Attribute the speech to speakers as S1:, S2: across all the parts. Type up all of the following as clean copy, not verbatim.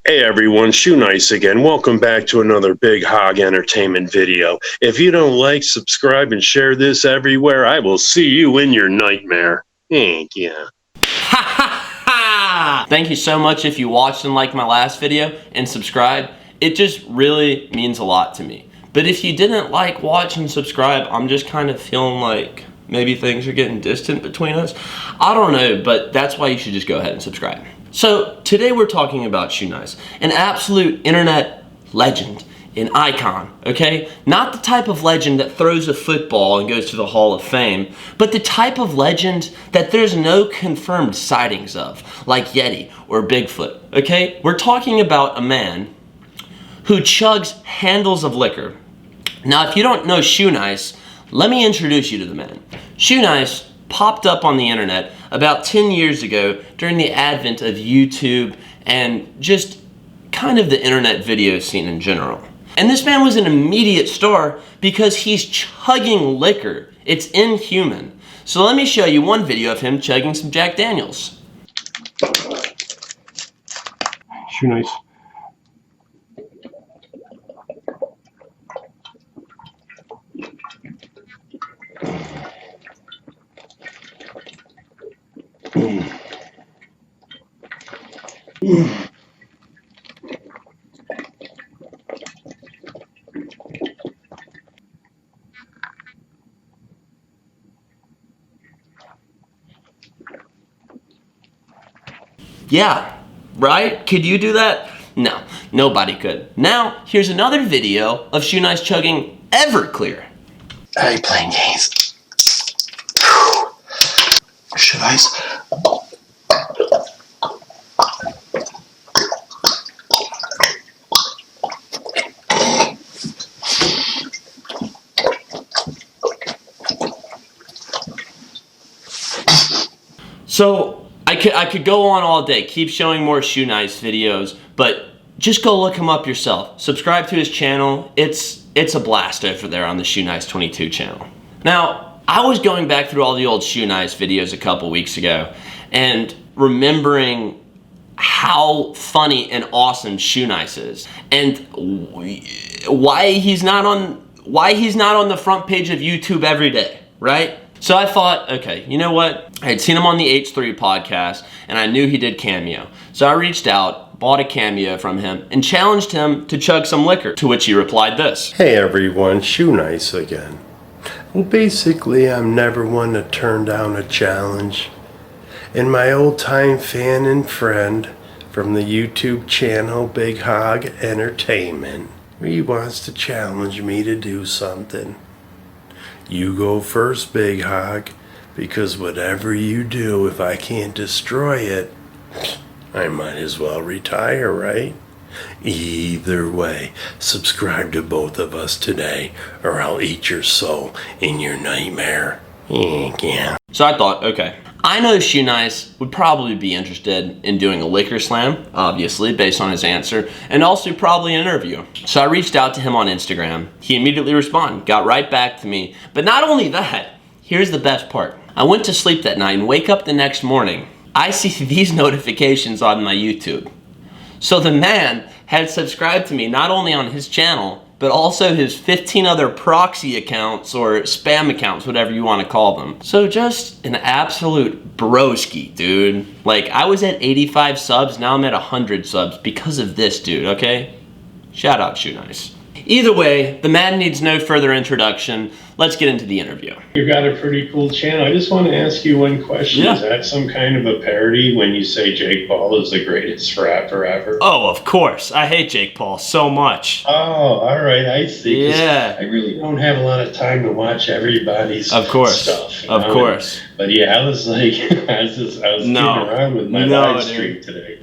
S1: Hey everyone, Shoenice again. Welcome back to another Big Hog Entertainment video. If you don't like, subscribe, and share this everywhere, I will see you in your nightmare. Thank you.
S2: Ha ha ha! Thank you so much if you watched and liked my last video and subscribed. It just really means a lot to me. But if you didn't like, watch, and subscribe, I'm just kind of feeling like maybe things are getting distant between us. I don't know, but that's why you should just go ahead and subscribe. So today we're talking about Shoenice, an absolute internet legend, an icon, okay? Not the type of legend that throws a football and goes to the Hall of Fame, but the type of legend that there's no confirmed sightings of, like Yeti or Bigfoot, okay? We're talking about a man who chugs handles of liquor. Now, if you don't know Shoenice, let me introduce you to the man. Shoenice popped up on the internet about 10 years ago during the advent of YouTube and just kind of the internet video scene in general. And this man was an immediate star because he's chugging liquor. It's inhuman. So let me show you one video of him chugging some Jack Daniels.
S1: Shoenice.
S2: Yeah, right? Could you do that? No, nobody could. Now, here's another video of Shoenice chugging Everclear.
S3: I ain't playing games. Should I?
S2: So I could go on all day, keep showing more Shoenice videos, but just go look him up yourself. Subscribe to his channel. It's a blast over there on the Shoenice 22 channel. Now, I was going back through all the old Shoenice videos a couple weeks ago and remembering how funny and awesome Shoenice is and why he's not on the front page of YouTube every day, right? So I thought, okay, you know what? I had seen him on the H3 podcast and I knew he did Cameo. So I reached out, bought a Cameo from him, and challenged him to chug some liquor, to which he replied this.
S1: Hey everyone, Shoenice again. Well, basically, I'm never one to turn down a challenge. And my old-time fan and friend from the YouTube channel Big Hog Entertainment, he wants to challenge me to do something. You go first, Big Hog, because whatever you do, if I can't destroy it, I might as well retire, right? Either way, subscribe to both of us today, or I'll eat your soul in your nightmare. Yeah.
S2: So I thought, okay, I know Shoenice would probably be interested in doing a liquor slam, obviously, based on his answer, and also probably an interview. So I reached out to him on Instagram. He immediately responded, got right back to me. But not only that, here's the best part. I went to sleep that night and wake up the next morning. I see these notifications on my YouTube. So the man had subscribed to me not only on his channel, but also his 15 other proxy accounts or spam accounts, whatever you want to call them. So just an absolute broski, dude. Like, I was at 85 subs, now I'm at 100 subs because of this dude, okay? Shout out Shoenice. Either way, the man needs no further introduction. Let's get into the interview.
S4: You've got a pretty cool channel. I just want to ask you one question.
S2: Yeah.
S4: Is that some kind of a parody when you say Jake Paul is the greatest rapper ever?
S2: Oh, of course. I hate Jake Paul so much.
S4: Oh, all right. I see.
S2: Yeah.
S4: I really don't have a lot of time to watch everybody's stuff.
S2: Of course.
S4: But yeah, I was like, I was kidding around with my live stream today.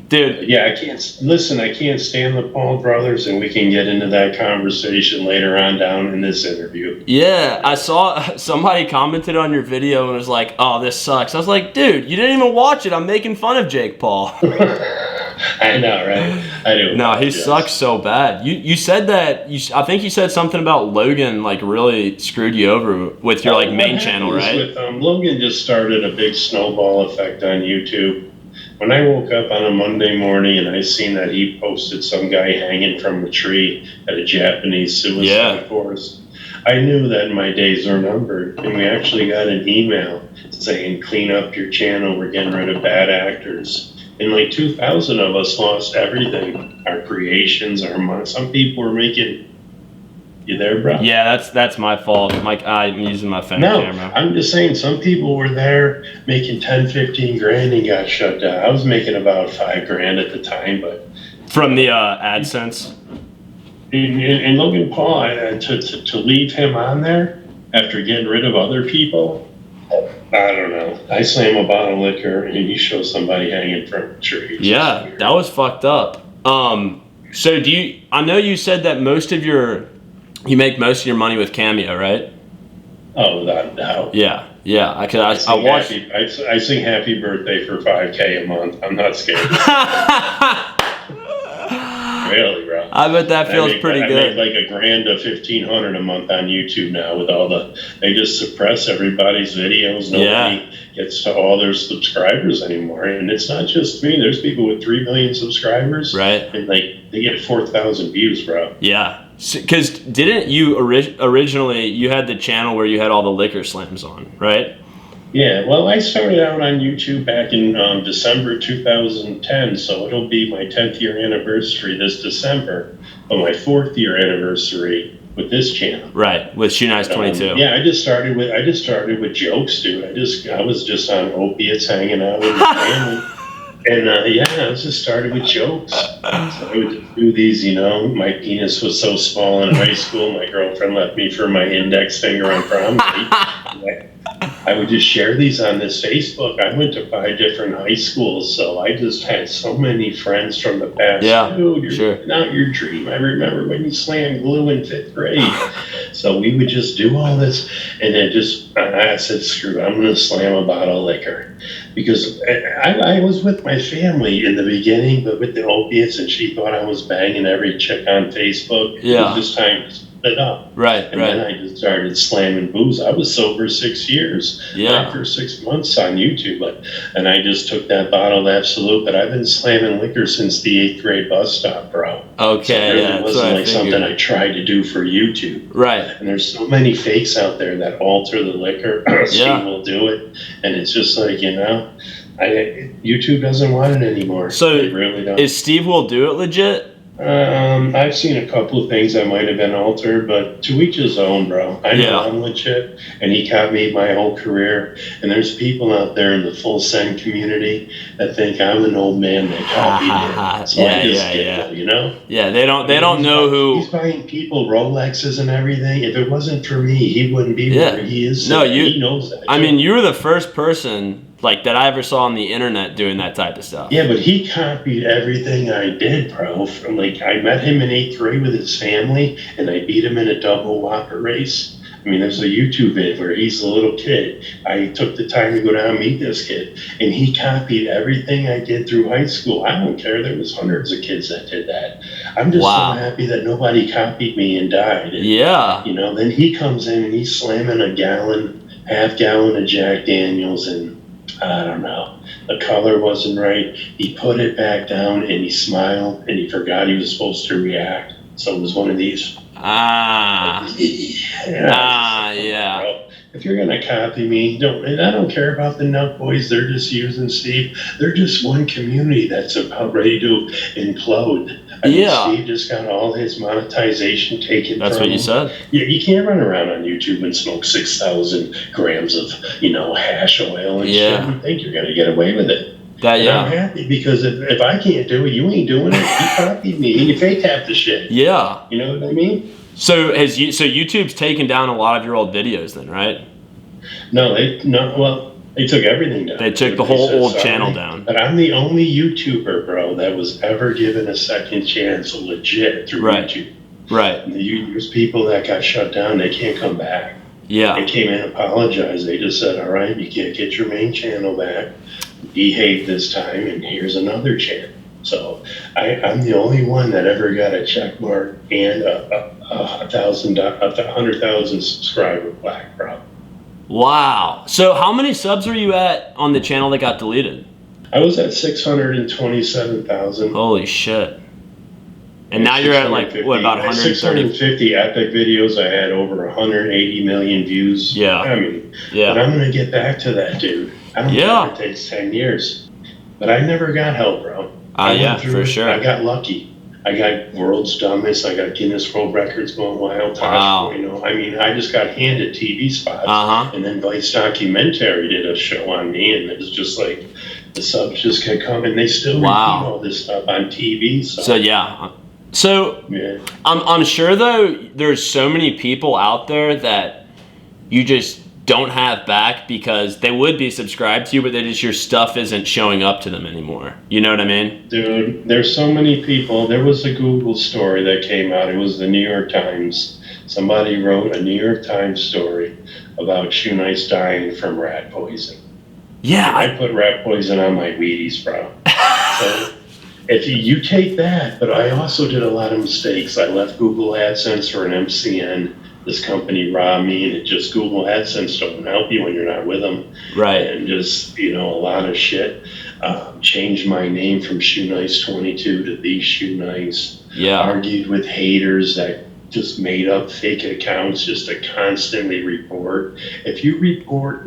S2: Dude.
S4: Yeah, I can't stand the Paul brothers, and we can get into that conversation later on down in this interview.
S2: Yeah, I saw somebody commented on your video and was like, oh, this sucks. I was like, dude, you didn't even watch it. I'm making fun of Jake Paul.
S4: I know, right? I do.
S2: No, he sucks so bad. You said that, I think you said something about Logan, like, really screwed you over with your, like, main channel, right?
S4: Logan just started a big snowball effect on YouTube. when I woke up on a Monday morning and I seen that he posted some guy hanging from a tree at a Japanese suicide forest, I knew that my days were numbered. And we actually got an email saying, clean up your channel, we're getting rid of bad actors. And like 2,000 of us lost everything. Our creations, our money. Some people were making... You there, bro?
S2: Yeah, that's my fault. I'm using my phone camera.
S4: I'm just saying, some people were there making 10, 15 grand and got shut down. I was making about 5 grand at the time, but...
S2: From the AdSense?
S4: And Logan Paul, to leave him on there after getting rid of other people, I don't know. I slam a bottle of liquor and you show somebody hanging from a tree.
S2: Yeah, that was fucked up. So I know you said that you make most of your money with Cameo, right?
S4: Oh, without a doubt.
S2: Yeah. I watched.
S4: I sing Happy Birthday for $5K a month. I'm not scared. Really, bro.
S2: I bet that feels pretty good.
S4: I make like $1,000 to $1,500 a month on YouTube now with all they just suppress everybody's videos. Nobody gets to all their subscribers anymore. And it's not just me. There's people with 3 million subscribers.
S2: Right.
S4: And they get 4,000 views, bro.
S2: Yeah. Because didn't you originally, you had the channel where you had all the liquor slams on, right?
S4: Yeah, well, I started out on YouTube back in December 2010, so it'll be my 10th year anniversary this December, but my 4th year anniversary with this channel.
S2: Right, with Shoenice 22.
S4: Yeah, I just started with jokes, dude. I was just on opiates, hanging out with my family. And I just started with jokes. So I would just do these, my penis was so small in high school, my girlfriend left me for my index finger on prom night. I would just share these on this Facebook. I went to 5 different high schools, so I just had so many friends from the past.
S2: Yeah,
S4: Dude, you're
S2: sure.
S4: living out your dream. I remember when you slammed glue in 5th grade. So we would just do all this, and then I said, screw it, I'm going to slam a bottle of liquor. Because I was with my family in the beginning, but with the opiates, and she thought I was banging every chick on Facebook.
S2: Yeah.
S4: It was just time to split up.
S2: Right,
S4: and then I just started slamming booze. I was sober 6 years.
S2: Yeah.
S4: After 6 months on YouTube. And I just took that bottle of Absolute, but I've been slamming liquor since the 8th grade bus stop, bro.
S2: Okay,
S4: so it really
S2: yeah.
S4: wasn't like something I tried to do for YouTube.
S2: Right.
S4: And there's so many fakes out there that alter the liquor. Steve will do it. And it's just like, YouTube doesn't want it anymore.
S2: So
S4: they really don't.
S2: Is Steve Will Do It legit?
S4: I've seen a couple of things that might have been altered, but to each his own, bro. I know I'm legit, and he copied my whole career. And there's people out there in the full send community that think I'm an old man that copied it. So I just get them,
S2: Yeah, they don't know who.
S4: He's buying people Rolexes and everything. If it wasn't for me, he wouldn't be where he is.
S2: No,
S4: he knows that.
S2: I mean, you were the first person that I ever saw on the internet doing that type of stuff.
S4: Yeah, but he copied everything I did, bro. From I met him in 8th grade with his family, and I beat him in a double whopper race. I mean, there's a YouTube vid where he's a little kid. I took the time to go down and meet this kid, and he copied everything I did through high school. I don't care. There was hundreds of kids that did that. I'm just so happy that nobody copied me and died. And, then he comes in and he's slamming half gallon of Jack Daniels, and I don't know. The color wasn't right. He put it back down and he smiled and he forgot he was supposed to react. So it was one of these.
S2: Yeah.
S4: Bro, if you're gonna copy me, I don't care about the Nut Boys. They're just using Steve. They're just one community that's about ready to implode. Steve just got all his monetization taken.
S2: That's what you said.
S4: Yeah, you can't run around on YouTube and smoke 6,000 grams of hash oil and shit and think you're gonna get away with it. I'm happy because if I can't do it, you ain't doing it. You copied me and you fake half the shit.
S2: Yeah.
S4: You know what I mean?
S2: So YouTube's taken down a lot of your old videos then, right?
S4: No, they took everything down.
S2: They took the whole old channel down.
S4: But I'm the only YouTuber, bro, that was ever given a second chance legit through YouTube.
S2: Right.
S4: There's people that got shut down. They can't come back.
S2: Yeah.
S4: They came in and apologized. They just said, all right, you can't get your main channel back. Behave this time, and here's another channel. So I'm the only one that ever got a check mark and a 100,000 subscriber plaque, bro.
S2: Wow. So how many subs were you at on the channel that got deleted?
S4: I was at 627,000.
S2: Holy shit. And now you're at like, what, about 130?
S4: 650 epic videos. I had over 180 million views.
S2: Yeah.
S4: I mean,
S2: Yeah.
S4: but I'm going to get back to that, dude. I don't care if it takes 10 years. But I never got help, bro.
S2: Yeah, for sure.
S4: I got lucky. I got World's Dumbest. I got Guinness World Records going wild.
S2: Wow.
S4: You know, I mean, I just got handed TV spots. And then Vice Documentary did a show on me, and it was just like the subs just kept coming. They still repeat all this stuff on TV. So
S2: yeah. So I'm sure though there's so many people out there that you just don't have back because they would be subscribed to you, but your stuff isn't showing up to them anymore. You know what I mean?
S4: Dude, there's so many people. There was a Google story that came out. It was the New York Times. Somebody wrote a New York Times story about Shoenice dying from rat poison.
S2: Yeah.
S4: I put rat poison on my Wheaties, bro. So if you take that, but I also did a lot of mistakes. I left Google AdSense for an MCN. This company robbed me, and it just Google AdSense don't help you when you're not with them.
S2: Right.
S4: And just, you know, a lot of shit. Changed my name from Shoenice22 to The Shoenice.
S2: Yeah.
S4: Argued with haters that just made up fake accounts just to constantly report. If you report,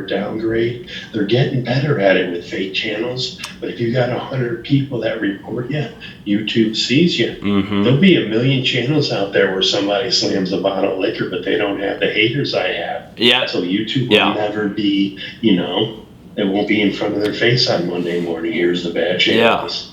S4: downgrade, they're getting better at it with fake channels. But if you got 100 people that report you, YouTube sees you. There'll be 1 million channels out there where somebody slams a bottle of liquor, but they don't have the haters I have.
S2: Yeah.
S4: So YouTube will never be, you know, it won't be in front of their face on Monday morning. Here's the bad channels.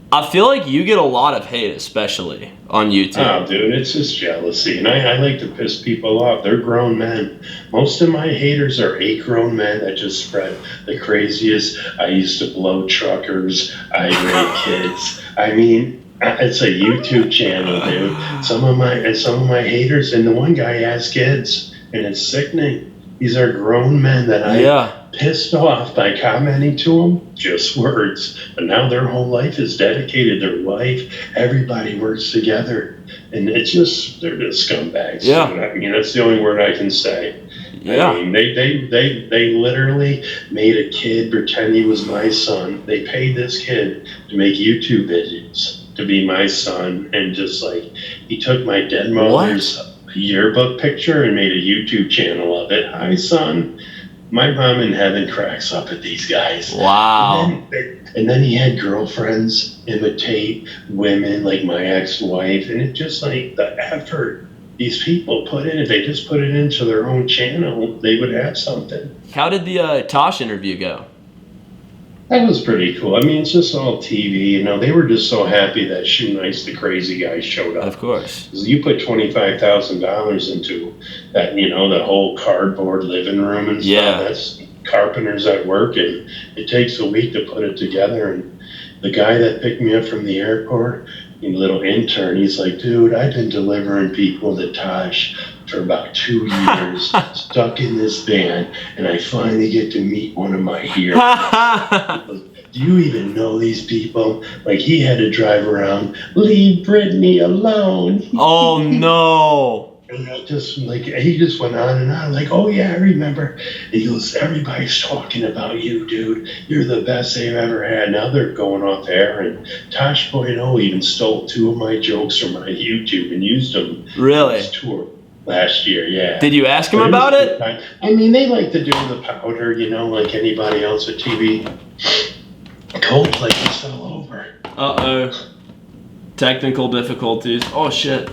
S2: I feel like you get a lot of hate, especially on YouTube.
S4: Oh, dude, it's just jealousy. And I like to piss people off. They're grown men. Most of my haters are 8 grown men that just spread the craziest. I used to blow truckers. I rape kids. I mean, it's a YouTube channel, dude. Some of my haters, and the one guy has kids, and it's sickening. These are grown men that I pissed off by commenting to them, just words. But now their whole life is dedicated. Their life, everybody works together. And it's just, they're just scumbags.
S2: Yeah.
S4: I mean, that's the only word I can say.
S2: Yeah.
S4: I mean, they literally made a kid pretend he was my son. They paid this kid to make YouTube videos to be my son. And just like, he took my dead mother's yearbook picture and made a YouTube channel of it. Hi, son. My mom in heaven cracks up at these guys.
S2: Wow.
S4: And then he had girlfriends imitate women like my ex-wife. And it just like the effort these people put in, if they just put it into their own channel, they would have something.
S2: How did the Tosh interview go?
S4: That was pretty cool. I mean, it's just all TV. You know, they were just so happy that Shoenice, the crazy guy, showed up.
S2: Of course.
S4: You put $25,000 into that, you know, the whole cardboard living room and stuff. That's carpenters at work, and it takes a week to put it together. And the guy that picked me up from the airport, a little intern, he's like, dude, I've been delivering people to Tosh for about 2 years, stuck in this van, and I finally get to meet one of my heroes. Do you even know these people? Like, he had to drive around, leave Brittany alone.
S2: Oh, no.
S4: And I just, like, he just went on and on, like, oh, yeah, I remember. And he goes, everybody's talking about you, dude. You're the best they've ever had. Now they're going off air. And Tosh Point even stole 2 of my jokes from my YouTube and used them.
S2: Really?
S4: His tour last year, yeah.
S2: Did you ask him about it?
S4: I mean, they like to do the powder, you know, like anybody else at TV. Coldplay just fell over.
S2: Uh-oh. Technical difficulties. Oh, shit.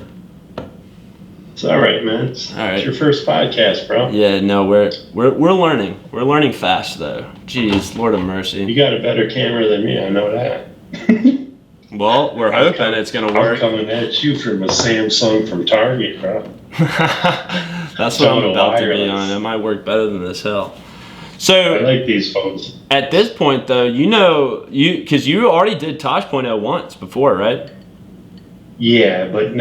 S4: It's all right, man. It's your first podcast, bro.
S2: Yeah, no, we're learning. We're learning fast, though. Jeez, Lord of mercy.
S4: You got a better camera than me, I know that.
S2: Well, we're hoping it's gonna work.
S4: I'm coming at you from a Samsung from Target, bro.
S2: That's what I'm about to be on. It might work better than this hell. So
S4: I like these phones.
S2: At this point, though, you know, because you already did Tosh Point once before, right?
S4: Yeah, but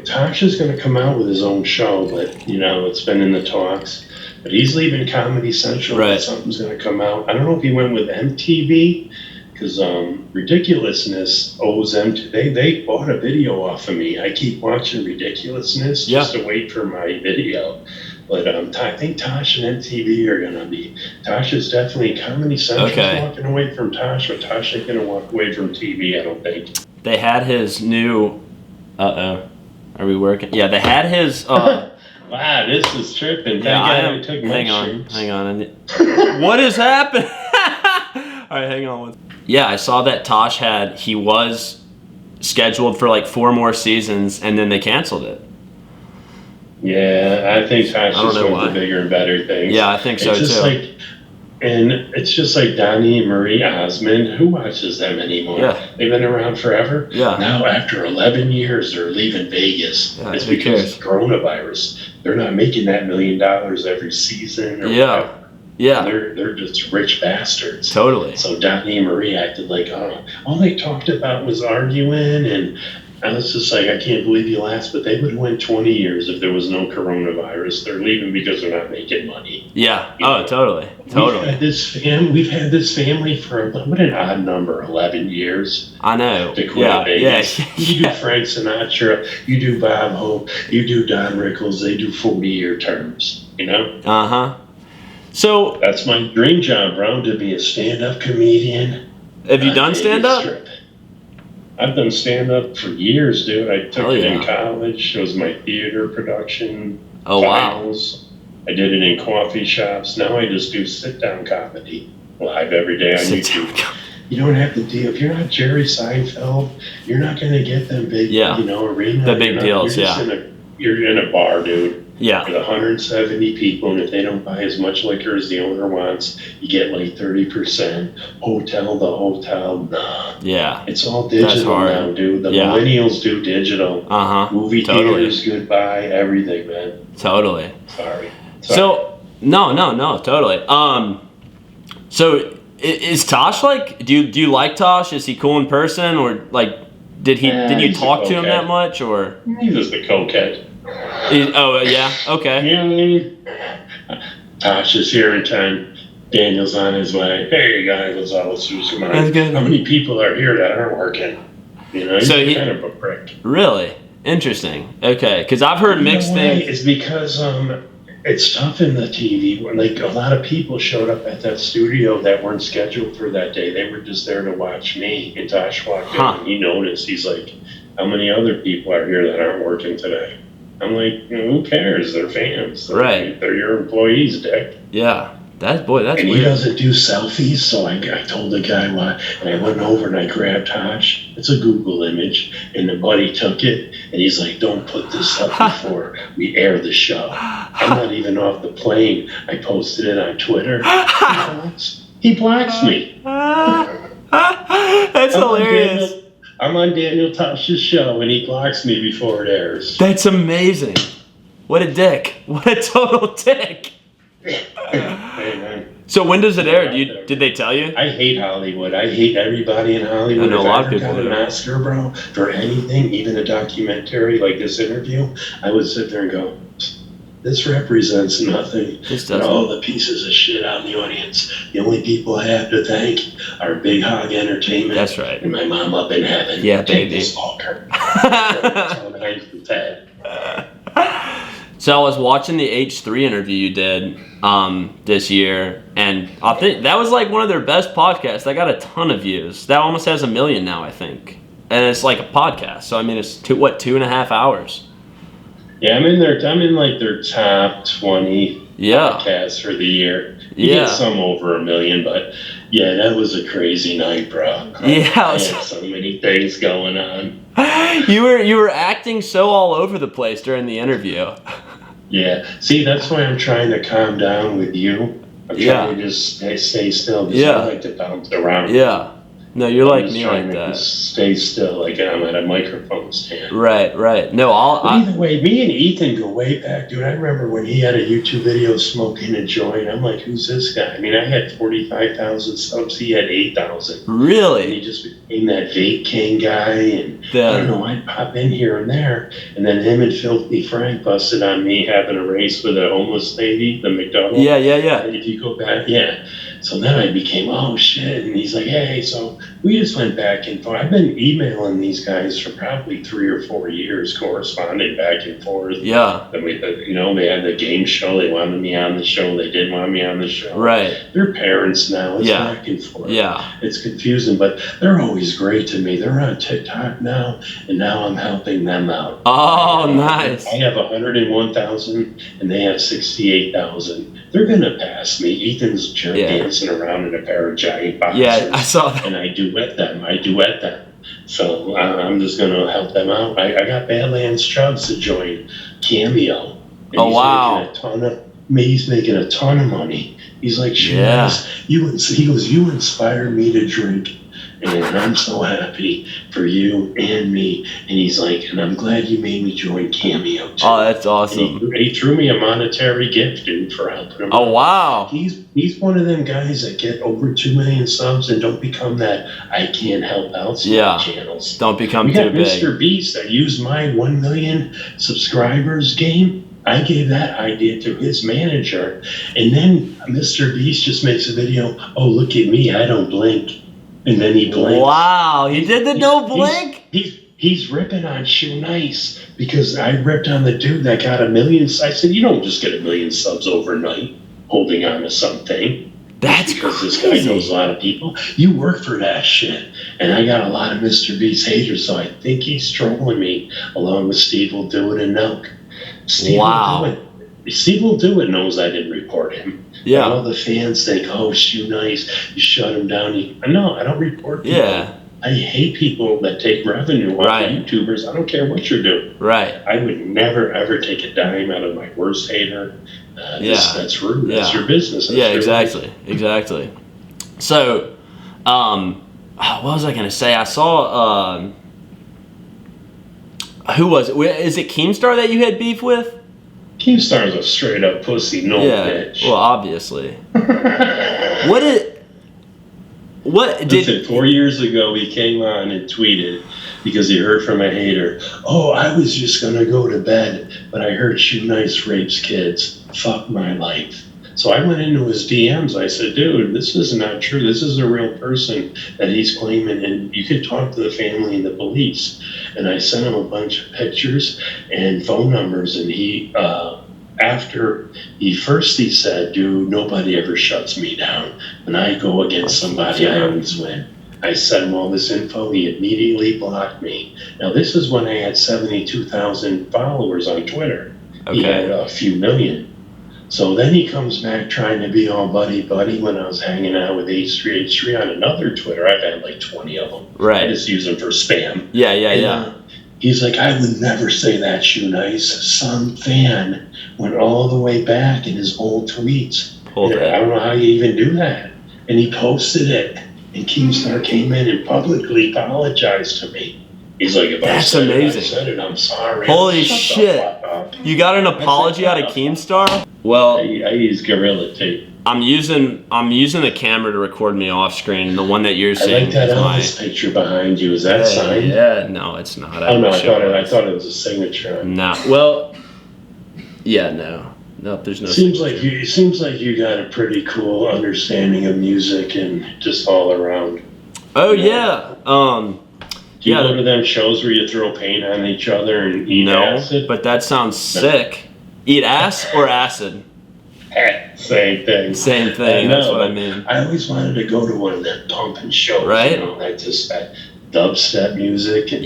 S4: Tosh is going to come out with his own show, but, you know, it's been in the talks. But he's leaving Comedy Central, and something's going to come out. I don't know if he went with MTV, because Ridiculousness owes them they bought a video off of me. I keep watching Ridiculousness just to wait for my video. But I think Tosh and MTV are gonna be. Tosh is definitely Comedy Central's walking away from Tosh, but Tosh ain't gonna walk away from TV. I don't think.
S2: They had his new. Are we working? Yeah, they had his.
S4: Wow, this is tripping.
S2: Yeah,
S4: I took my
S2: hang on. What is happening? All right, hang on. Yeah, I saw that Tosh he was scheduled for like 4 more seasons, and then they canceled it.
S4: Yeah, I think Tosh is going for bigger and better things.
S2: Yeah, I think so too.
S4: And it's just like Donnie and Marie Osmond. Who watches them anymore?
S2: Yeah.
S4: They've been around forever.
S2: Yeah.
S4: Now, after 11 years, they're leaving Vegas.
S2: Yeah,
S4: it's because of coronavirus. They're not making that $1 million every season. Or whatever.
S2: Yeah.
S4: They're just rich bastards.
S2: Totally.
S4: So Donnie and Marie acted like, all they talked about was arguing, and I was just like, I can't believe you laughed, but they would have went 20 years if there was no coronavirus. They're leaving because they're not making money.
S2: Yeah.
S4: You know?
S2: Totally.
S4: We've had this family for, what an odd number, 11 years.
S2: I know.
S4: To quit Vegas.
S2: Yeah.
S4: You do Frank Sinatra, you do Bob Hope, you do Don Rickles, they do 40-year terms, you know?
S2: Uh-huh. So
S4: that's my dream job, bro, to be a stand-up comedian.
S2: Have you done stand-up?
S4: I've done stand-up for years, dude. I took it in college. It was my theater production. Finals. Wow. I did it in coffee shops. Now I just do sit-down comedy live every day on YouTube. You don't have to deal. If you're not Jerry Seinfeld, you're not going to get them big, arena.
S2: The big deals,
S4: You're in a bar, dude.
S2: Yeah.
S4: With 170 people, and if they don't buy as much liquor as the owner wants, you get like 30%. Hotel, nah.
S2: Yeah.
S4: It's all digital now, dude. The millennials do digital. Movie theaters, goodbye, everything, man.
S2: Totally.
S4: Sorry.
S2: So, no, totally. So is Tosh like? Do you like Tosh? Is he cool in person, or like? Did you talk to him that much, or?
S4: He's just a cokehead.
S2: Yeah, okay.
S4: You know what I mean? Tosh is here in time. Daniel's on his way. Hey guys, let's do some money. How many people are here that aren't working? You know, he's kind of a prick.
S2: Really? Interesting. Okay, because I've heard mixed things.
S4: It's because it's tough in the TV. Like a lot of people showed up at that studio that weren't scheduled for that day. They were just there to watch me. And Tosh walked in and he noticed. He's like, how many other people are here that aren't working today? I'm like, who cares? They're fans. They're your employees, dick.
S2: Yeah. That's
S4: and
S2: weird.
S4: He doesn't do selfies, so I told the guy why, and I went over and I grabbed Tosh. It's a Google image, and the buddy took it, and he's like, don't put this up before we air the show. I'm not even off the plane. I posted it on Twitter. He blocks me.
S2: That's hilarious.
S4: I'm on Daniel Tosh's show, and he blocks me before it airs.
S2: That's amazing. What a dick. What a total dick.
S4: Hey, man.
S2: So when does it air? Did they tell you?
S4: I hate Hollywood. I hate everybody in Hollywood.
S2: I know a lot of people
S4: got an Oscar, bro, for anything, even a documentary like this interview, I would sit there and go, this represents nothing. But all the pieces of shit out in the audience. The only people I have to thank are Big Hog Entertainment.
S2: That's right.
S4: And my mom up in heaven.
S2: Yeah,
S4: Take
S2: baby.
S4: this Walker.
S2: So I was watching the H3 interview you did this year, and I think that was like one of their best podcasts. That got a ton of views. That almost has 1 million now, I think. And it's like a podcast. So I mean, it's 2.5 hours.
S4: Yeah, I'm in their top 20 podcasts for the year. You get some over 1 million, but yeah, that was a crazy night, bro.
S2: Yeah,
S4: I had so many things going on.
S2: You were acting so all over the place during the interview.
S4: Yeah, see, that's why I'm trying to calm down with you. I'm trying to just stay still. Because I like to bounce around.
S2: Yeah. No, you're like me like that.
S4: Just stay still, like I'm at a microphone stand.
S2: Right. No,
S4: either way, me and Ethan go way back, dude. I remember when he had a YouTube video smoking a joint. I'm like, who's this guy? I mean, I had 45,000 subs. He had 8,000.
S2: Really?
S4: And he just became that vape king guy. And I don't know, I'd pop in here and there. And then him and Filthy Frank busted on me having a race with a homeless lady, the McDonald's.
S2: Yeah.
S4: And if you go back, So then I became, oh shit. And he's like, hey, so we just went back and forth. I've been emailing these guys for probably 3 or 4 years, corresponding back and forth.
S2: Yeah.
S4: And we, they had the game show. They wanted me on the show. They didn't want me on the show.
S2: Right.
S4: They're parents now. It's
S2: Yeah.
S4: back and forth.
S2: Yeah.
S4: It's confusing, but they're always great to me. They're on TikTok now, and now I'm helping them out.
S2: Oh, nice.
S4: I have 101,000, and they have 68,000. They're gonna pass me. Ethan's dancing around in a pair of giant boxers.
S2: Yeah, I saw that.
S4: And I duet them. So I'm just gonna help them out. I got Badlands Chubbs to join Cameo. And
S2: Oh, wow.
S4: He's making a ton of money. He's like, Shoenice, he goes, you inspire me to drink. And I'm so happy for you and me. And he's like, and I'm glad you made me join Cameo too.
S2: Oh, that's awesome.
S4: And he threw me a monetary gift, dude, for helping him.
S2: Oh, wow.
S4: He's one of them guys that get over 2 million subs and don't become that I can't help out channels.
S2: Don't become
S4: we
S2: too
S4: got
S2: big.
S4: Mr. Beast that used my 1 million subscribers game. I gave that idea to his manager. And then Mr. Beast just makes a video, oh, look at me, I don't blink. And then he blinks.
S2: Wow, he did the no blink?
S4: He's ripping on Shoenice because I ripped on the dude that got 1 million. I said, you don't just get 1 million subs overnight holding on to something.
S2: That's
S4: because
S2: crazy.
S4: This guy knows a lot of people. You work for that shit. And I got a lot of Mr. Beast haters, so I think he's trolling me along with Steve Will Do It and Nelk. Steve Will Do It knows I didn't report him.
S2: Yeah.
S4: And all the fans think, oh, Shoenice, you shut him down. No, I don't report people.
S2: Yeah.
S4: I hate people that take revenue off YouTubers. I don't care what you're doing.
S2: Right.
S4: I would never, ever take a dime out of my worst hater. That's rude. That's your business. That's your
S2: exactly.
S4: business.
S2: Exactly. So, what was I going to say? I saw, who was it? Is it Keemstar that you had beef with?
S4: Keemstar's a straight up pussy, no bitch.
S2: Well, obviously.
S4: Listen, 4 years ago he came on and tweeted because he heard from a hater, oh, I was just gonna go to bed, but I heard Shoenice rapes kids. Fuck my life. So I went into his DMs. I said, dude, this is not true. This is a real person that he's claiming, and you can talk to the family and the police. And I sent him a bunch of pictures and phone numbers, and he, after he said, dude, nobody ever shuts me down. When I go against somebody, I always win. I sent him all this info. He immediately blocked me. Now, this is when I had 72,000 followers on Twitter.
S2: Okay.
S4: He had a few million. So then he comes back trying to be all buddy-buddy when I was hanging out with H3H3 on another Twitter. I've had like 20 of them.
S2: Right.
S4: I just use them for spam.
S2: Yeah.
S4: He's like, I would never say that, Shoenice. Some fan went all the way back in his old tweets. I don't know how you even do that. And he posted it. And Keemstar came in and publicly apologized to me. He's like, if I said it, I'm sorry.
S2: Holy shit. You got an apology out of Keemstar? Well,
S4: I use Gorilla Tape.
S2: I'm using the camera to record me off screen, and the one that you're seeing
S4: I like that
S2: is
S4: Elvis picture behind you. Is that signed?
S2: Yeah, no, it's not.
S4: Oh no, I thought it was a signature.
S2: No, well, yeah, no, there's no.
S4: Seems like you got a pretty cool understanding of music and just all around.
S2: Oh yeah,
S4: Do you go to them shows where you throw paint on each other and eat acid?
S2: But that sounds sick. Eat ass or acid?
S4: Same thing.
S2: Same thing. That's what I mean.
S4: I always wanted to go to one of them pumping shows.
S2: Right.
S4: You know, that dubstep music. And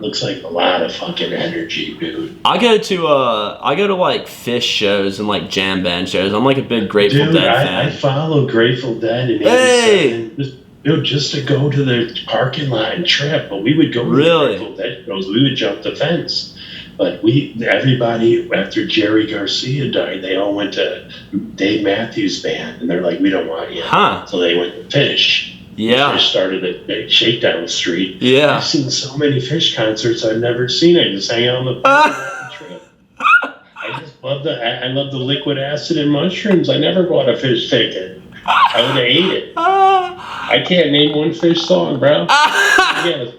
S4: looks like a lot of fucking energy, dude.
S2: I go to like Fish shows and like jam band shows. I'm like a big Grateful Dead fan.
S4: I follow Grateful Dead in 87. Just to go to the parking lot and trip. But we would go to the Grateful Dead shows. We would jump the fence. But everybody, after Jerry Garcia died, they all went to Dave Matthews Band. And they're like, we don't want you. So they went to Fish.
S2: Yeah.
S4: Fish started at Shakedown Street.
S2: Yeah.
S4: I've seen so many Fish concerts I've never seen. I just hang out on the parking lot and trip. I just love I love the liquid acid and mushrooms. I never bought a Fish ticket. I would have ate it. I can't name one Fish song, bro. Yes.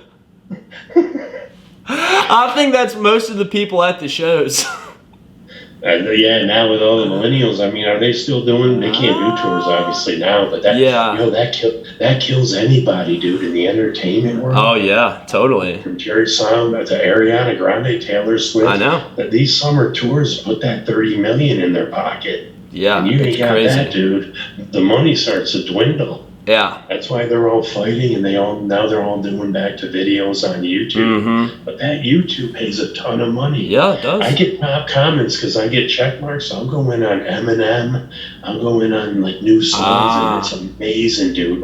S2: I think that's most of the people at the shows.
S4: Yeah, now with all the millennials, I mean, are they still doing? They can't do tours obviously now, but that
S2: Yeah.
S4: that kills anybody, dude, in the entertainment world.
S2: Oh yeah, totally.
S4: From Jerry Sound to Ariana Grande, Taylor Swift.
S2: I know.
S4: That these summer tours put that 30 million in their pocket.
S2: Yeah,
S4: And you ain't
S2: it's
S4: got
S2: crazy.
S4: that, dude. The money starts to dwindle.
S2: Yeah.
S4: That's why they're all fighting, and they're all doing back to videos on YouTube.
S2: Mm-hmm.
S4: But that YouTube pays a ton of money.
S2: Yeah, it does.
S4: I get top comments because I get check marks. I'll go in on Eminem. I'll go in on like new songs, and it's amazing, dude.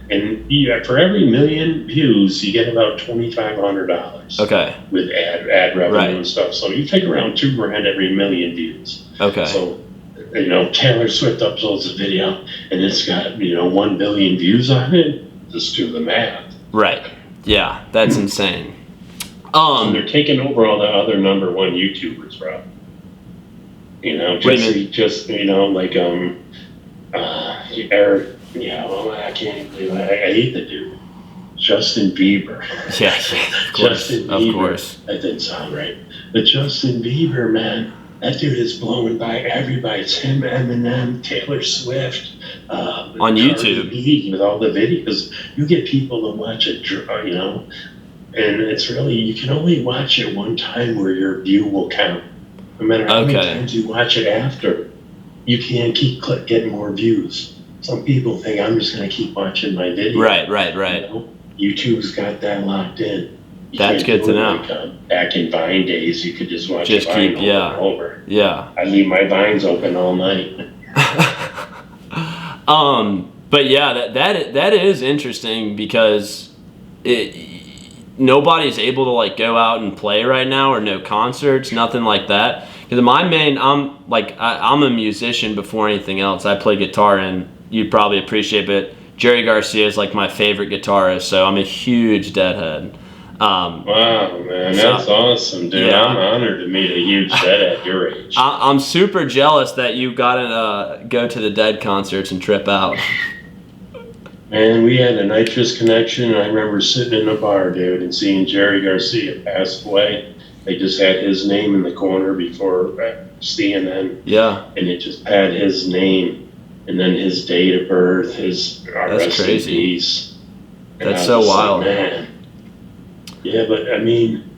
S4: And yeah, for every million views, you get about $2,500.
S2: Okay.
S4: With ad revenue
S2: Right.
S4: and stuff. So you take around $2,000 every million views.
S2: Okay.
S4: So, Taylor Swift uploads a video and it's got, 1 billion views on it. Just do the math.
S2: Right. Yeah, that's insane.
S4: And they're taking over all the other number one YouTubers, bro. Eric, I can't believe I hate the dude. Justin Bieber.
S2: Yeah, of course.
S4: Justin Bieber.
S2: Of course.
S4: That didn't sound right. But Justin Bieber, man, that dude is blowing by everybody. It's him, Eminem, Taylor Swift.
S2: On YouTube.
S4: B, with all the videos. You get people to watch it, and it's really, you can only watch it one time where your view will count. No matter how many times you watch it after, you can't keep getting more views. Some people think I'm just going to keep watching my video.
S2: Right.
S4: YouTube's got that locked in.
S2: That's good to know.
S4: Like, back in Vine days, you could just watch
S2: Vine
S4: over and over.
S2: Yeah.
S4: I leave my Vines open all night.
S2: But yeah, that is interesting because nobody's able to like go out and play right now, or no concerts, nothing like that. Because I'm a musician before anything else. I play guitar, and you'd probably appreciate it. Jerry Garcia is like my favorite guitarist, so I'm a huge Deadhead.
S4: Wow, man, that's awesome, dude. Yeah. I'm honored to meet a huge Deadhead your age.
S2: I'm super jealous that you got to go to the Dead concerts and trip out.
S4: Man, we had a nitrous connection, and I remember sitting in a bar, dude, and seeing Jerry Garcia pass away. They just had his name in the corner before CNN. Yeah. And it just had his name, and then his date of birth, his rest in peace.
S2: That's so wild.
S4: Like, man. Yeah, but I mean,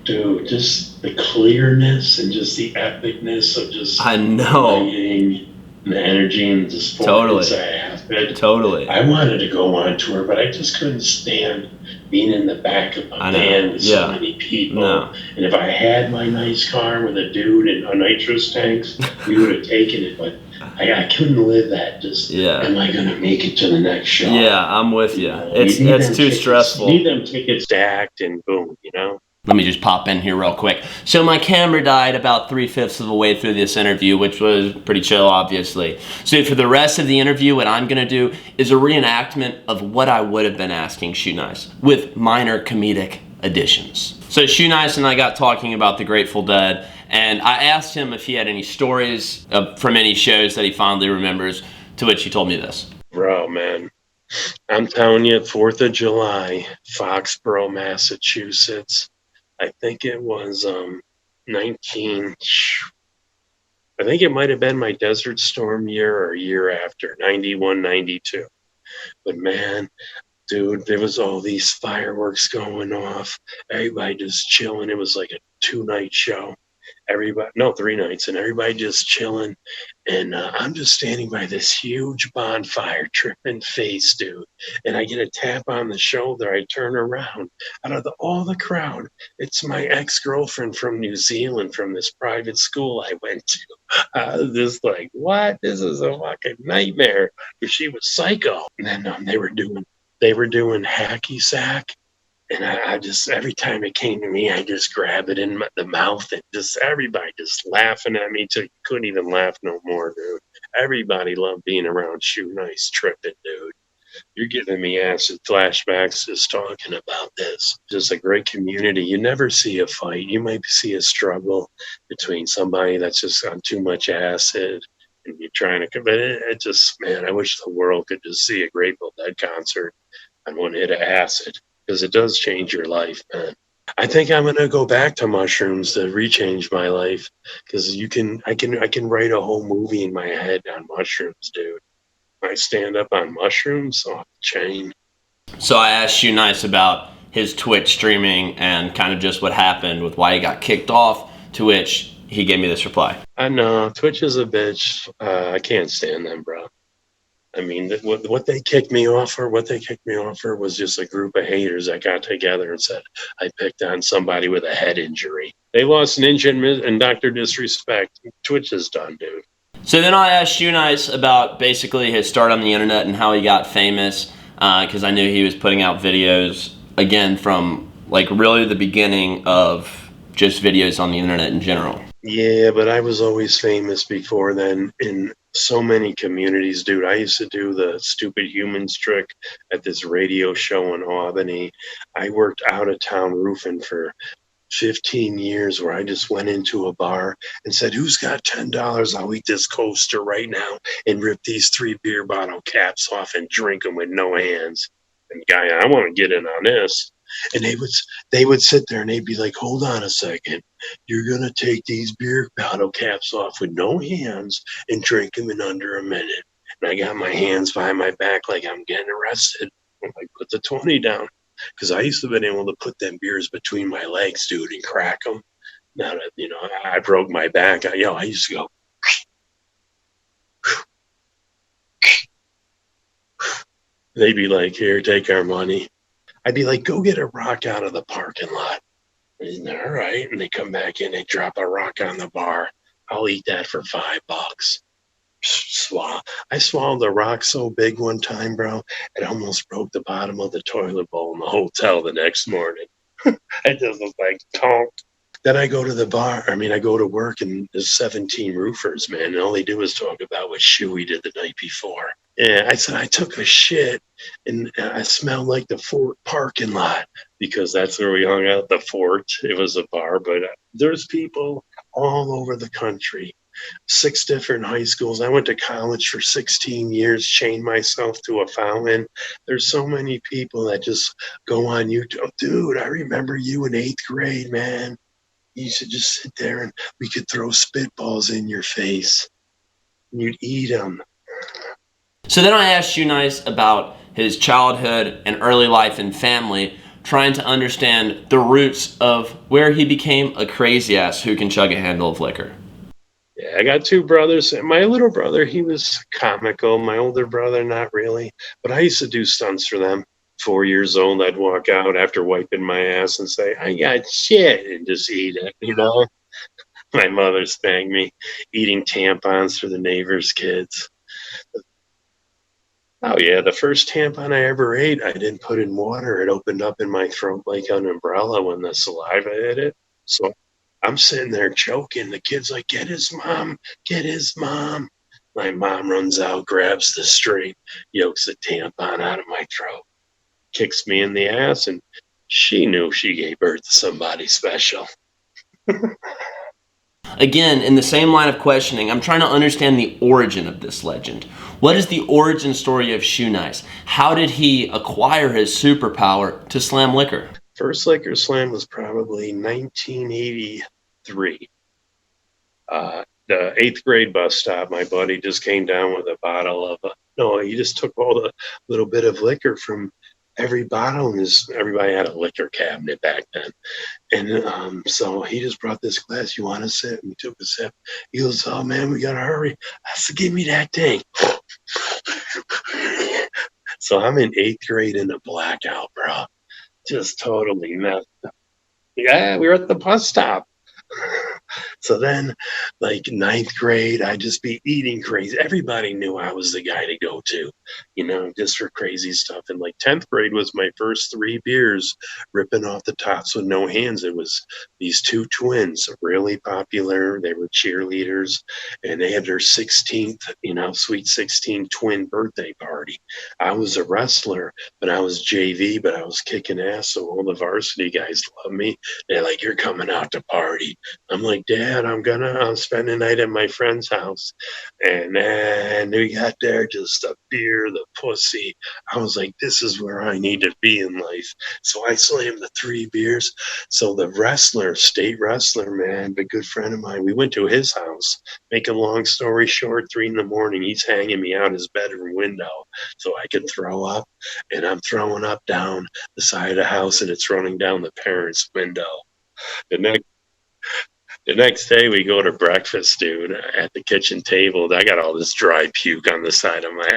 S4: dude, just the clearness and just the epicness of just lighting and the energy and the performance I have.
S2: Totally.
S4: I wanted to go on tour, but I just couldn't stand being in the back of a van with so many people. No. And if I had my nice car with a dude and a nitrous tanks, we would have taken it, but I couldn't live that. Am I going to make it to the next show?
S2: Yeah, I'm with you. It's too stressful.
S4: You need them tickets stacked and boom,
S2: Let me just pop in here real quick. So my camera died about 3/5 of the way through this interview, which was pretty chill, obviously. So for the rest of the interview, what I'm going to do is a reenactment of what I would have been asking Shoenice, with minor comedic additions. So Shoenice and I got talking about the Grateful Dead, and I asked him if he had any stories from any shows that he fondly remembers, to which he told me this.
S4: Bro, man, I'm telling you, 4th of July, Foxborough, Massachusetts. I think it was I think it might have been my Desert Storm year or a year after, 91, 92. But man, dude, there was all these fireworks going off. Everybody just chilling. It was like a 2-night show. 3 nights, and everybody just chilling. And I'm just standing by this huge bonfire, tripping face, dude. And I get a tap on the shoulder. I turn around. Out of all the crowd, it's my ex-girlfriend from New Zealand, from this private school I went to. I was just like, what? This is a fucking nightmare. Because she was psycho. And then they were doing hacky sack. And I just, every time it came to me, I just grab it in the mouth, and just everybody just laughing at me till you couldn't even laugh no more, dude. Everybody loved being around Shoenice tripping, dude. You're giving me acid flashbacks just talking about this. Just a great community. You never see a fight. You might see a struggle between somebody that's just on too much acid and you're trying to, but it just, man, I wish the world could just see a Grateful Dead concert on one hit of acid. Because it does change your life, man. I think I'm gonna go back to mushrooms to rechange my life because I can write a whole movie in my head on mushrooms, dude. I stand up on mushrooms off the chain.
S2: So I asked Shoenice about his Twitch streaming and kind of just what happened with why he got kicked off, to which he gave me this reply.
S4: I know Twitch is a bitch. I can't stand them, bro. I mean, what they kicked me off for, was just a group of haters that got together and said I picked on somebody with a head injury. They lost Ninja and Dr. Disrespect. Twitch is done, dude.
S2: So then I asked Shoenice about basically his start on the internet and how he got famous, because I knew he was putting out videos, again, from like really the beginning of just videos on the internet in general.
S4: Yeah, but I was always famous before then in so many communities, dude. I used to do the stupid humans trick at this radio show in Albany. I worked out of town roofing for 15 years where I just went into a bar and said, "Who's got $10? I'll eat this coaster right now and rip these 3 beer bottle caps off and drink them with no hands." And guy, I want to get in on this. And they would sit there and they'd be like, "Hold on a second. You're gonna take these beer bottle caps off with no hands and drink them in under a minute." And I got my hands behind my back like I'm getting arrested. I'm like, "Put the 20 down." Because I used to have been able to put them beers between my legs, dude, and crack them. Now that, I broke my back, I used to go. They'd be like, "Here, take our money." I'd be like, "Go get a rock out of the parking lot." And they're, "All right." And they come back in, they drop a rock on the bar. I'll eat that for $5. I swallowed a rock so big one time, bro, it almost broke the bottom of the toilet bowl in the hotel the next morning. I just was like, tonk. Then I go to the bar. I go to work, and there's 17 roofers, man, and all they do is talk about what Shoey did the night before. Yeah, I said I took a shit, and I smelled like the Fort parking lot because that's where we hung out. The Fort. It was a bar, but there's people all over the country. 6 different high schools. I went to college for 16 years, chained myself to a fountain. There's so many people that just go on YouTube. "Dude, I remember you in 8th grade, man. You used to just sit there and we could throw spitballs in your face. And you'd eat them."
S2: So then I asked Shoenice about his childhood and early life and family, trying to understand the roots of where he became a crazy ass who can chug a handle of liquor.
S4: Yeah, I got 2 brothers. My little brother, he was comical. My older brother, not really. But I used to do stunts for them. 4 years old, I'd walk out after wiping my ass and say, "I got shit," and just eat it. My mother spanked me eating tampons for the neighbors' kids. Oh, yeah, the first tampon I ever ate, I didn't put in water. It opened up in my throat like an umbrella when the saliva hit it. So I'm sitting there choking. The kid's like, "Get his mom, get his mom." My mom runs out, grabs the string, yokes the tampon out of my throat, kicks me in the ass, and she knew she gave birth to somebody special.
S2: Again, in the same line of questioning, I'm trying to understand the origin of this legend. What is the origin story of Shoenice? How did he acquire his superpower to slam liquor?
S4: First liquor slam was probably 1983. The 8th grade bus stop, my buddy just came down with a bottle of, no, he just took all the little bit of liquor from every bottle, and everybody had a liquor cabinet back then. And so he just brought this glass. "You want a sip?" And we took a sip. He goes, "Oh man, we gotta hurry." I said, "Give me that thing." So I'm in 8th grade in a blackout, bro. Just totally messed up. Yeah, we were at the bus stop. So then, like 9th grade, I'd just be eating crazy. Everybody knew I was the guy to go to, just for crazy stuff. And like 10th grade was my first 3 beers, ripping off the tops with no hands. It was these 2 twins, really popular. They were cheerleaders, and they had their 16th, sweet 16 twin birthday party. I was a wrestler, but I was JV, but I was kicking ass. So all the varsity guys loved me. They're like, "You're coming out to party." I'm like, "Dad, Dad, I'm spend the night at my friend's house. And then we got there, just the beer, the pussy. I was like, this is where I need to be in life. So I slammed the 3 beers. So the wrestler, state wrestler, man, a good friend of mine, we went to his house. Make a long story short, 3 in the morning, he's hanging me out his bedroom window so I could throw up. And I'm throwing up down the side of the house, and it's running down the parents' window. The next the next day we go to breakfast, dude, at the kitchen table. I got all this dry puke on the side of my.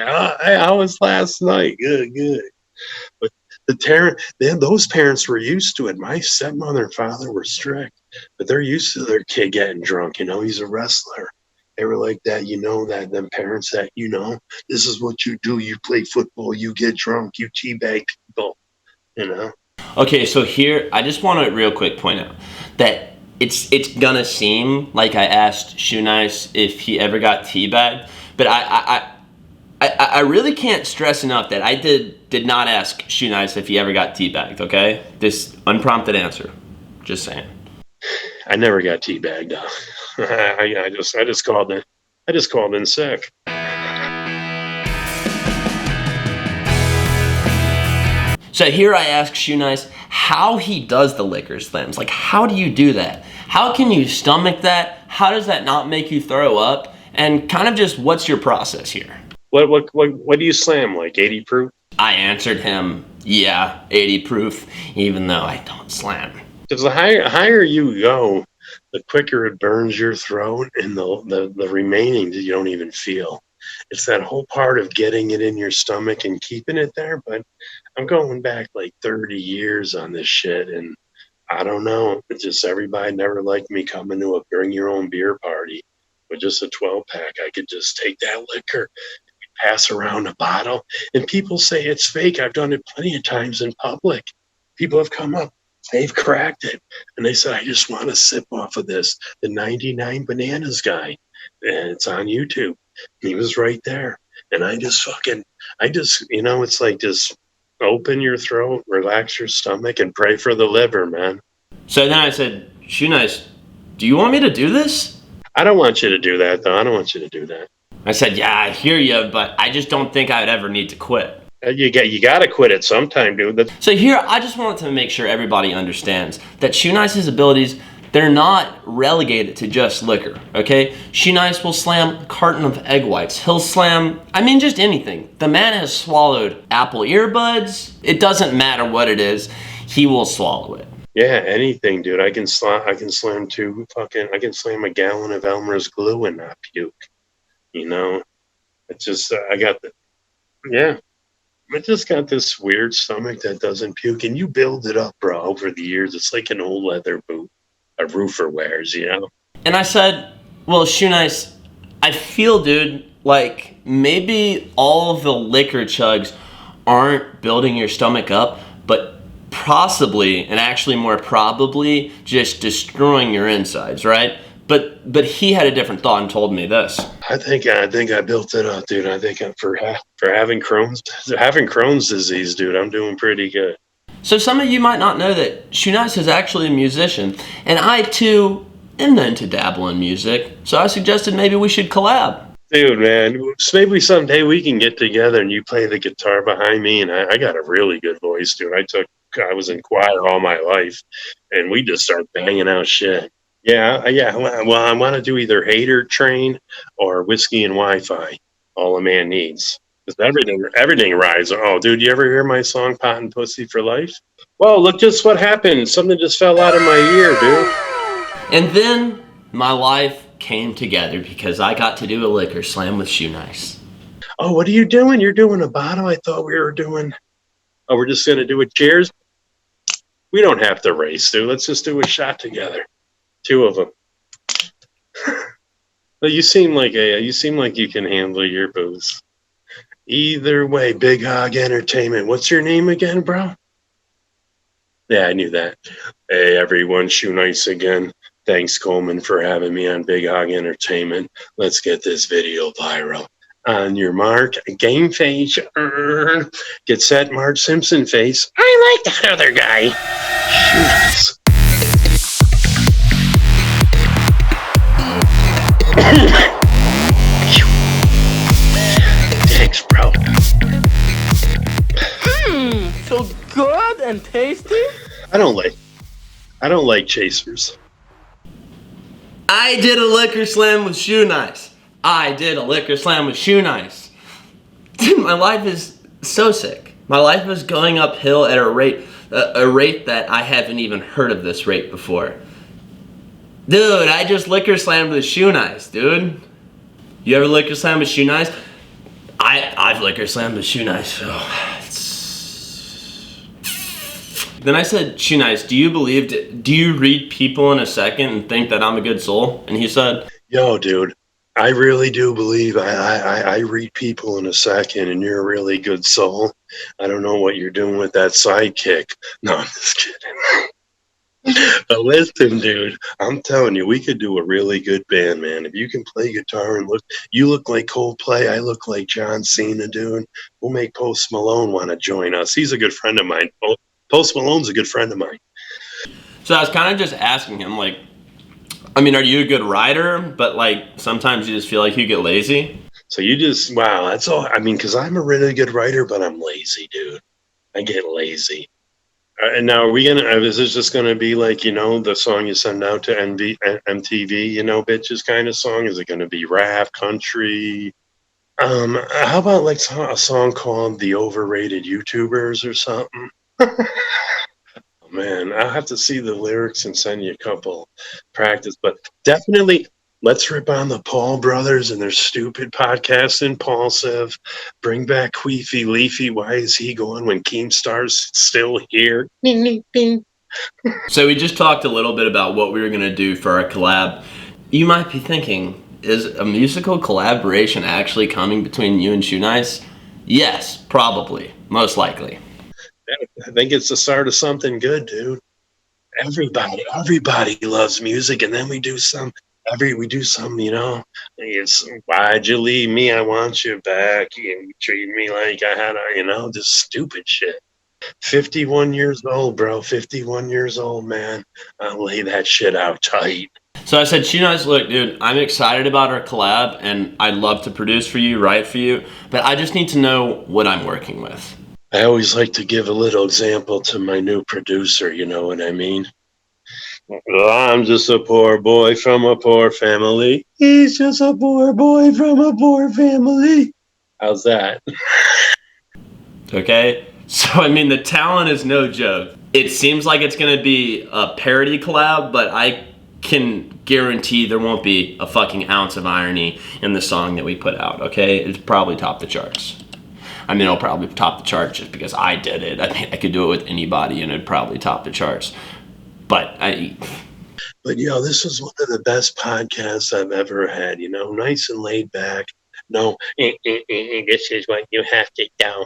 S4: How was last night? Good, good. But those parents were used to it. My stepmother and father were strict, but they're used to their kid getting drunk. You know, he's a wrestler. They were like that, you know, that them parents that, you know, this is what you do. You play football, you get drunk, you teabag people, you know.
S2: Okay, so here I just want to real quick point out that it's gonna seem like I asked Shoenice if he ever got teabagged, but I really can't stress enough that I did not ask Shoenice if he ever got teabagged. Okay, this unprompted answer, just saying.
S4: I never got teabagged though. I just called in. I just called in sick.
S2: So here I ask Shoenice how he does the liquor slams. Like, how do you do that? How can you stomach that? How does that not make you throw up? And kind of just what's your process here?
S4: What do you slam, like 80 proof?
S2: I answered him, yeah, 80 proof, even though I don't slam.
S4: Because the higher you go, the quicker it burns your throat, and the remaining you don't even feel. It's that whole part of getting it in your stomach and keeping it there. But I'm going back like 30 years on this shit, and I don't know. It's just everybody never liked me coming to a bring your own beer party with just a 12-pack. I could just take that liquor, pass around a bottle, and people say it's fake. I've done it plenty of times in public. People have come up, they've cracked it, and they said, I just want to sip off of this. The 99 Bananas guy, and it's on YouTube. He was right there. And I just, you know, it's like just open your throat, relax your stomach, and pray for the liver, man.
S2: So then I said, Shoenice, do you want me to do this?
S4: I don't want you to do that, though. I don't want you to do that.
S2: I said, yeah, I hear you, but I just don't think I would ever need to quit.
S4: You got to quit it sometime, dude.
S2: So here, I just wanted to make sure everybody understands that Shoenice's abilities, they're not relegated to just liquor, okay? Shoenice will slam a carton of egg whites. He'll slam, just anything. The man has swallowed Apple earbuds. It doesn't matter what it is, he will swallow it.
S4: Yeah, anything, dude. I can slam a gallon of Elmer's glue and not puke. You know, it's just I just got this weird stomach that doesn't puke, and you build it up, bro, over the years. It's like an old leather boot a roofer wears, you know?
S2: And I said, well, Shoenice, I feel, dude, like maybe all of the liquor chugs aren't building your stomach up, but possibly, and actually more probably, just destroying your insides, right? But he had a different thought and told me this.
S4: I think I built it up, dude. I think for having Crohn's disease, dude, I'm doing pretty good.
S2: So some of you might not know that Shoenice is actually a musician, and I too am known to dabble in music. So I suggested maybe we should collab.
S4: Dude, man, maybe someday we can get together and you play the guitar behind me, and I got a really good voice, dude. I was in choir all my life, and we just start banging out shit. Yeah. Well, I want to do either Hater Train or Whiskey and Wi-Fi. All a man needs. Because everything rides. Oh, dude, you ever hear my song Pot and Pussy for Life? Well, look just what happened. Something just fell out of my ear, dude.
S2: And then my life came together because I got to do a liquor slam with Shoenice.
S4: Oh, what are you doing? You're doing a bottle? I thought we were doing... Oh, we're just going to do a cheers? We don't have to race, dude. Let's just do a shot together. 2 of them. Well, you seem like you can handle your booze. Either way, Big Hog Entertainment. What's your name again, bro? Yeah, I knew that. Hey, everyone, Shoenice again. Thanks, Coleman, for having me on Big Hog Entertainment. Let's get this video viral. On your mark, game face. Get set, Marge Simpson face. I like that other guy. Shoenice.
S3: Thanks, bro.
S5: So good and tasty?
S4: I don't like chasers.
S2: I did a liquor slam with Shoenice. I did a liquor slam with Shoenice. Dude, my life is so sick. My life is going uphill at a rate that I haven't even heard of this rate before. Dude, I just liquor slammed with Shoenice, dude. You ever liquor slam with Shoenice? I've liquor slammed with Shoenice. Then I said, Shoenice, do you read people in a second and think that I'm a good soul? And he said,
S4: Yo, dude, I really do believe I read people in a second, and you're a really good soul. I don't know what you're doing with that sidekick. No, I'm just kidding. But listen, dude, I'm telling you, we could do a really good band, man. If you can play guitar and you look like Coldplay, I look like John Cena, dude. We'll make Post Malone want to join us. He's a good friend of mine. Post Malone's a good friend of mine.
S2: so I was kind of just asking him, like, I mean, are you a good writer? But like, sometimes you just feel like you get lazy.
S4: So you just, wow, that's all. I mean, because I'm a really good writer, but I'm lazy, dude. I get lazy. And now is this just going to be like, you know, the song you send out to MTV, you know, bitches kind of song? Is it going to be rap, country? How about like a song called The Overrated YouTubers or something? Man, I'll have to see the lyrics and send you a couple practice, but definitely let's rip on the Paul brothers and their stupid podcast Impulsive. Bring back Queefy Leafy. Why is he going when Keemstar's still here?
S2: So we just talked a little bit about what we were going to do for our collab. You might be thinking, is a musical collaboration actually coming between you and Shoenice? Yes, probably, most likely.
S4: I think it's the start of something good, dude. Everybody loves music, and then we do some, you know. It's why'd you leave me? I want you back. You treat me like I had a, you know, this stupid shit. 51 years old, bro. 51 years old, man. I'll lay that shit out tight.
S2: So I said, Shoenice, look, dude, I'm excited about our collab, and I'd love to produce for you, write for you, but I just need to know what I'm working with.
S4: I always like to give a little example to my new producer, you know what I mean? I'm just a poor boy from a poor family. He's just a poor boy from a poor family. How's that?
S2: Okay? So, I mean, the talent is no joke. It seems like it's going to be a parody collab, but I can guarantee there won't be a fucking ounce of irony in the song that we put out, okay? It's probably top the charts. I mean, it'll probably top the charts just because I did it. I mean, I could do it with anybody and it'd probably top the charts. But
S4: yo, this was one of the best podcasts I've ever had, you know, nice and laid back. No, this is what you have to do.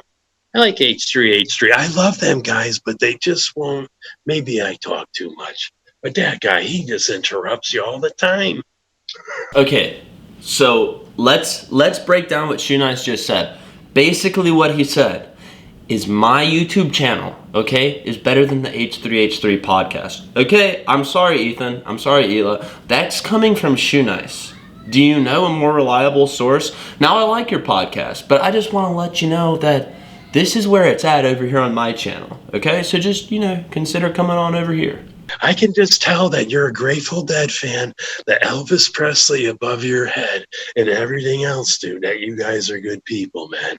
S4: I like H3. I love them guys, but they just won't. Maybe I talk too much. But that guy, he just interrupts you all the time.
S2: Okay, so let's break down what Shoenice just said. Basically what he said is my YouTube channel, okay, is better than the H3H3 podcast. Okay, I'm sorry, Ethan. I'm sorry, Ela. That's coming from Shoenice. Do you know a more reliable source? Now, I like your podcast, but I just want to let you know that this is where it's at over here on my channel, okay? So just, you know, consider coming on over here.
S4: I can just tell that you're a Grateful Dead fan, the Elvis Presley above your head, and everything else, dude, that you guys are good people, man.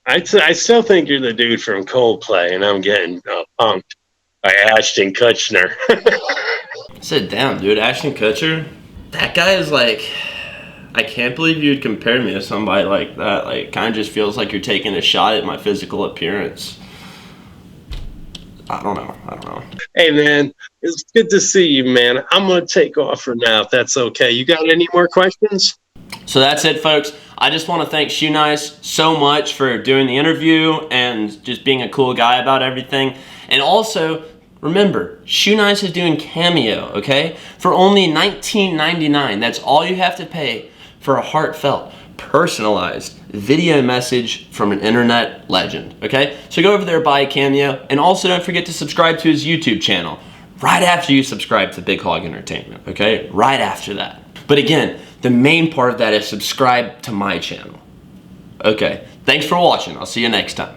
S4: I still think you're the dude from Coldplay, and I'm getting punked by Ashton Kutcher.
S2: Sit down, dude. Ashton Kutcher? That guy is like... I can't believe you'd compare me to somebody like that. Like, kind of just feels like you're taking a shot at my physical appearance. I don't know.
S4: Hey, man, it's good to see you, man. I'm going to take off for now, if that's okay. You got any more questions?
S2: So that's it, folks. I just want to thank Shoenice so much for doing the interview and just being a cool guy about everything. And also, remember, Shoenice is doing Cameo, okay? For only $19.99. That's all you have to pay for a heartfelt, personalized video message from an internet legend, okay? So go over there, buy a Cameo, and also don't forget to subscribe to his YouTube channel right after you subscribe to Big Hog Entertainment, okay? Right after that. But again, The main part of that is subscribe to my channel. Okay, thanks for watching. I'll see you next time.